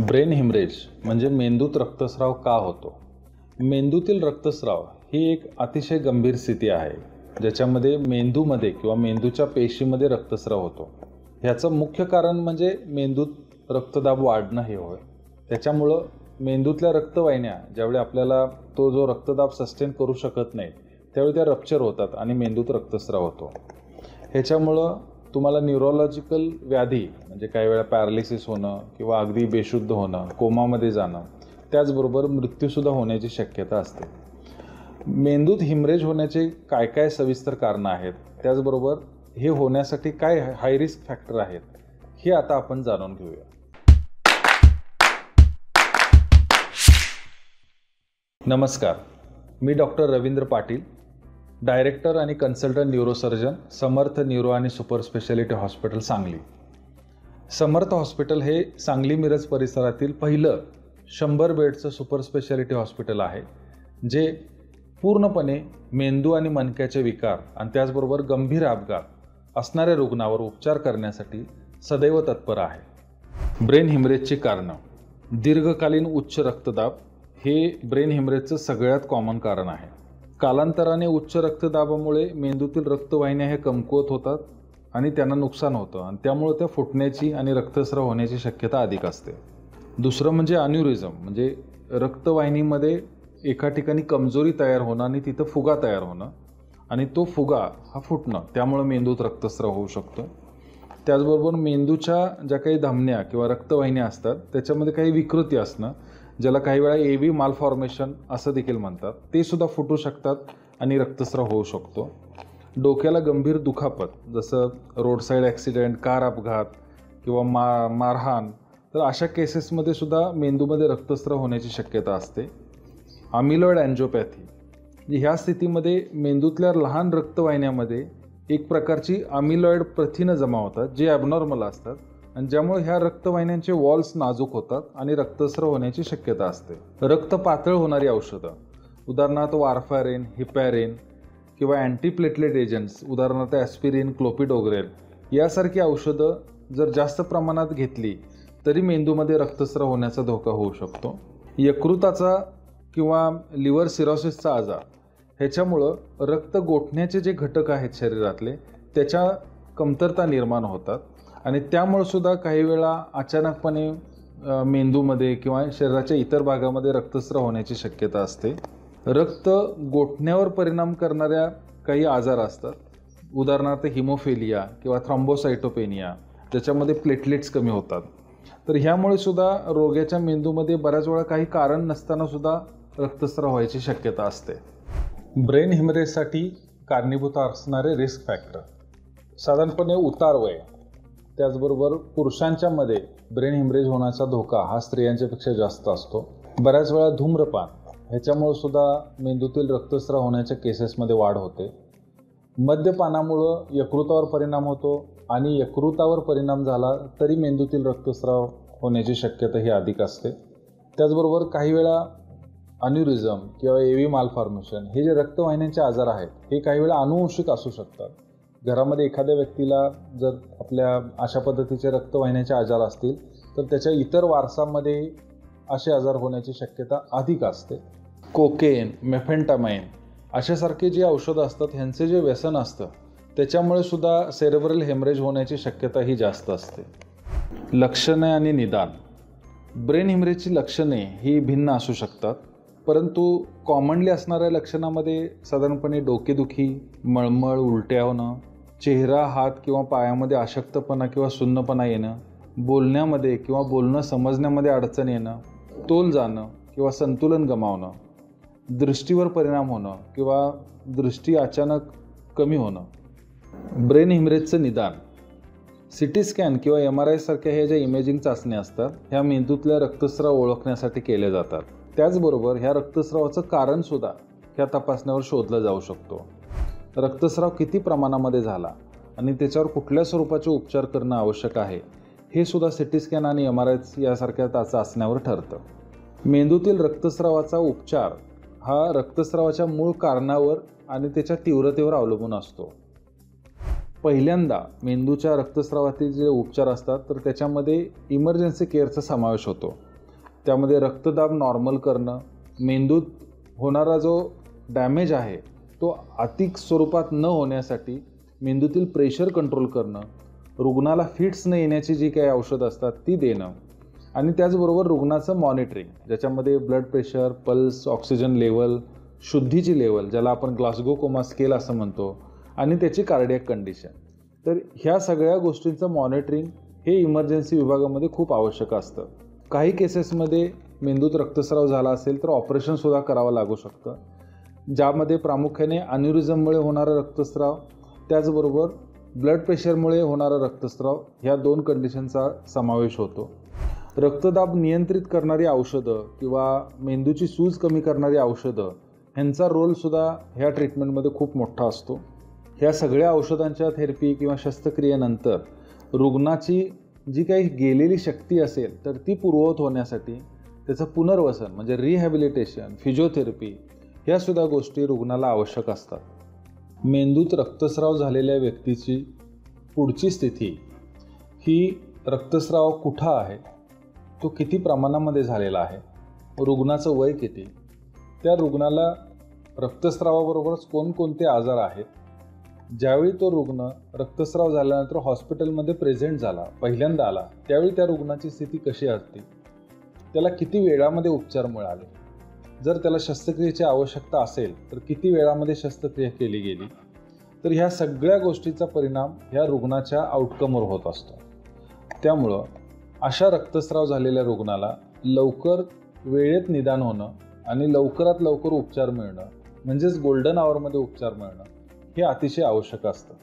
Brain haemorrhage म्हणजे मेंदूत रक्तस्राव का होतो? मेंदूतील रक्तस्राव ही एक अतिशय गंभीर स्थिती आहे ज्याच्यामध्ये मेंदूमध्ये किंवा मेंदूच्या पेशीमध्ये रक्तस्राव होतो. ह्याचं मुख्य कारण म्हणजे मेंदूत रक्तदाब वाढणं हे होय. त्याच्यामुळं मेंदूतल्या रक्तवाहिन्या ज्यावेळी आपल्याला तो जो रक्तदाब सस्टेन करू शकत नाही त्यावेळी त्या रप्चर होतात आणि मेंदूत रक्तस्राव होतो. ह्याच्यामुळं तुम्हाला न्यूरोलॉजिकल व्याधी म्हणजे काही वेळा पॅरालिसिस होणं किंवा अगदी बेशुद्ध होणं, कोमामध्ये जाणं, त्याचबरोबर मृत्यूसुद्धा होण्याची शक्यता असते. मेंदूत हिमरेज होण्याचे काय काय सविस्तर कारणं आहेत, त्याचबरोबर हे होण्यासाठी काय हाय रिस्क फॅक्टर आहेत, हे आता आपण जाणून घेऊया. नमस्कार, मी डॉक्टर रवींद्र पाटील, डायरेक्टर आणि कन्सल्टंट न्यूरोसर्जन, समर्थ न्यूरो आणि सुपर स्पेशालिटी हॉस्पिटल, सांगली. समर्थ हॉस्पिटल हे सांगली मिरज परिसरातील पहिलं 100 बेडचं सुपर स्पेशालिटी हॉस्पिटल आहे, जे पूर्णपणे मेंदू आणि मणक्याचे विकार आणि त्याचबरोबर गंभीर अपघात असणाऱ्या रुग्णावर उपचार करण्यासाठी सदैव तत्पर आहे. ब्रेन हिमरेजची कारणं. दीर्घकालीन उच्च रक्तदाब हे ब्रेन हिमरेजचं सगळ्यात कॉमन कारण आहे. कालांतराने उच्च रक्तदाबामुळे मेंदूतील रक्तवाहिन्या हे कमकुवत होतात आणि त्यांना नुकसान होतं आणि त्यामुळे त्या फुटण्याची आणि रक्तस्राव होण्याची शक्यता अधिक असते. दुसरं म्हणजे अन्युरिझम, म्हणजे रक्तवाहिनीमध्ये एका ठिकाणी कमजोरी तयार होणं आणि तिथं फुगा तयार होणं आणि तो फुगा हा फुटणं, त्यामुळे मेंदूत रक्तस्राव होऊ शकतो. त्याचबरोबर मेंदूच्या ज्या काही धमन्या किंवा रक्तवाहिन्या असतात त्याच्यामध्ये काही विकृती असणं, ज्याला काही वेळा AV मालफॉर्मेशन असं देखील म्हणतात, ते सुद्धा फुटू शकतात आणि रक्तस्राव होऊ शकतो. डोक्याला गंभीर दुखापत, जसं रोड साईड ॲक्सिडेंट, कार अपघात किंवा मारहाण, तर अशा केसेसमध्ये सुद्धा मेंदूमध्ये रक्तस्राव होण्याची शक्यता असते. अमिलॉइड अँजिओपॅथी, ह्या स्थितीमध्ये मेंदूतल्या लहान रक्तवाहिन्यामध्ये एक प्रकारची अमिलॉइड प्रथिनं जमा होतात जे ॲबनॉर्मल असतात आणि ज्यामुळे ह्या रक्तवाहिन्यांचे वॉल्स नाजूक होतात आणि रक्तस्राव होण्याची शक्यता असते. रक्त पातळ होणारी औषधं, उदाहरणार्थ वारफॅरिन, हिपॅरिन किंवा अँटीप्लेटलेट एजंट्स, उदाहरणार्थ ॲस्पिरिन, क्लोपिडोग्रेल यासारखी औषधं जर जास्त प्रमाणात घेतली तरी मेंदूमध्ये रक्तस्राव होण्याचा धोका होऊ शकतो. यकृताचा किंवा लिव्हर सिरोसिसचा आजार, ह्याच्यामुळं रक्त गोठण्याचे जे घटक आहेत शरीरातले त्याच्या कमतरता निर्माण होतात आणि त्यामुळे सुद्धा काही वेळा अचानकपणे मेंदूमध्ये किंवा शरीराच्या इतर भागामध्ये रक्तस्राव होण्याची शक्यता असते. रक्त गोठण्यावर परिणाम करणाऱ्या काही आजार असतात, उदाहरणार्थ हिमोफिलिया किंवा थ्रॉम्बोसाइटोपेनिया, ज्याच्यामध्ये प्लेटलेट्स कमी होतात. तर ह्यामुळे सुद्धा रोग्याच्या मेंदूमध्ये बऱ्याच वेळा काही कारण नसताना सुद्धा रक्तस्राव व्हायची शक्यता असते. ब्रेन हिमरेजसाठी कारणीभूत असणारे रिस्क फॅक्टर. साधारणपणे उतार वय, त्याचबरोबर पुरुषांच्या मध्ये ब्रेन हिमरेज होण्याचा धोका हा स्त्रियांच्यापेक्षा जास्त असतो. बऱ्याच वेळा धूम्रपान, ह्याच्यामुळे सुद्धा मेंदूतील रक्तस्राव होण्याच्या केसेसमध्ये वाढ होते. मद्यपानामुळं यकृतावर परिणाम होतो आणि यकृतावर परिणाम झाला तरी मेंदूतील रक्तस्राव होण्याची शक्यता ही अधिक असते. त्याचबरोबर काही वेळा अन्युरिझम किंवा AV मालफॉर्मेशन, हे जे रक्तवाहिन्यांचे आजार आहेत हे काही वेळा अनुवंशिक असू शकतात. घरामध्ये एखाद्या व्यक्तीला जर आपल्या अशा पद्धतीचे रक्तवाहिन्याचे आजार असतील तर त्याच्या इतर वारसामध्ये असे आजार होण्याची शक्यता अधिक असते. कोकेन, मेफेंटामाइन अशासारखे जे औषधं असतात ह्यांचे जे व्यसन असतं त्याच्यामुळे सुद्धा सेरेब्रल हेमरेज होण्याची शक्यता ही जास्त असते. लक्षणे आणि निदान. ब्रेन हिमरेजची लक्षणे ही भिन्न असू शकतात, परंतु कॉमनली असणाऱ्या लक्षणामध्ये साधारणपणे डोकेदुखी, मळमळ, उलट्या होणं, चेहरा, हात किंवा पायामध्ये अशक्तपणा किंवा सुन्नपणा येणं, बोलण्यामध्ये किंवा बोलणं समजण्यामध्ये अडचण येणं, तोल जाणं किंवा संतुलन गमावणं, दृष्टीवर परिणाम होणं किंवा दृष्टी अचानक कमी होणं. ब्रेन हिमरेजचं निदान. CT स्कॅन किंवा MRI सारख्या ह्या ज्या इमेजिंग चाचण्या असतात ह्या मेंदूतल्या रक्तस्राव ओळखण्यासाठी केल्या जातात. त्याचबरोबर ह्या रक्तस्रावाचं कारणसुद्धा ह्या तपासण्यावर शोधलं जाऊ शकतो. रक्तस्राव किती प्रमाणामध्ये झाला आणि त्याच्यावर कुठल्या स्वरूपाचे उपचार करणं आवश्यक आहे हे सुद्धा CT स्कॅन आणि MRI यासारख्या चाचण्यावर ठरतं. मेंदूतील रक्तस्रावाचा उपचार हा रक्तस्रावाच्या मूळ कारणावर आणि त्याच्या तीव्रतेवर अवलंबून असतो. पहिल्यांदा मेंदूच्या रक्तस्रावातील जे उपचार असतात तर त्याच्यामध्ये इमर्जन्सी केअरचा समावेश होतो. त्यामध्ये रक्तदाब नॉर्मल करणं, मेंदूत होणारा जो डॅमेज आहे तो अतिक स्वरूपात न होण्यासाठी मेंदूतील प्रेशर कंट्रोल करणं, रुग्णाला फिट्स न येण्याची जी काही औषधं असतात ती देणं आणि त्याचबरोबर रुग्णाचं मॉनिटरिंग, ज्याच्यामध्ये blood pressure, pulse, oxygen level, शुद्धीची लेवल, ज्याला आपण ग्लासगो कोमा स्केल असं म्हणतो, आणि त्याची कार्डियक कंडिशन. तर ह्या सगळ्या गोष्टींचं मॉनिटरिंग हे इमर्जन्सी विभागामध्ये खूप आवश्यक असतं. काही केसेसमध्ये मेंदूत रक्तस्राव झाला असेल तर ऑपरेशनसुद्धा करावं लागू शकतं, ज्यामध्ये प्रामुख्याने अॅन्युरिझममुळे होणारा रक्तस्राव, त्याचबरोबर ब्लड प्रेशरमुळे होणारा रक्तस्राव, ह्या 2 कंडिशनचा समावेश होतो. रक्तदाब नियंत्रित करणारी औषधं किंवा मेंदूची सूज कमी करणारी औषधं ह्यांचा रोलसुद्धा ह्या ट्रीटमेंटमध्ये खूप मोठा असतो. ह्या सगळ्या औषधांच्या थेरपी किंवा शस्त्रक्रियेनंतर रुग्णाची जी काही गेलेली शक्ती असेल तर ती पूर्ववत होण्यासाठी त्याचं पुनर्वसन म्हणजे रिहॅबिलिटेशन, फिजिओथेरपी ह्यासुद्धा गोष्टी रुग्णाला आवश्यक असतात. मेंदूत रक्तस्राव झालेल्या व्यक्तीची पुढची स्थिती ही रक्तस्राव कुठं आहे, तो किती प्रमाणामध्ये झालेला आहे, रुग्णाचं वय किती, त्या रुग्णाला रक्तस्रावाबरोबरच कोणकोणते आजार आहेत, ज्यावेळी तो रुग्ण रक्तस्राव झाल्यानंतर हॉस्पिटलमध्ये प्रेझेंट झाला, पहिल्यांदा आला, त्यावेळी त्या रुग्णाची स्थिती कशी असते, त्याला किती वेळामध्ये उपचार मिळाले, जर त्याला शस्त्रक्रियेची आवश्यकता असेल तर किती वेळामध्ये शस्त्रक्रिया केली गेली. तर ह्या सगळ्या गोष्टीचा परिणाम ह्या रुग्णाच्या आउटकमवर होत असतो. त्यामुळं अशा रक्तस्राव झालेल्या रुग्णाला लवकर वेळेत निदान होणं आणि लवकरात लवकर उपचार मिळणं म्हणजेच गोल्डन आवरमध्ये उपचार मिळणं हे अतिशय आवश्यक असतं.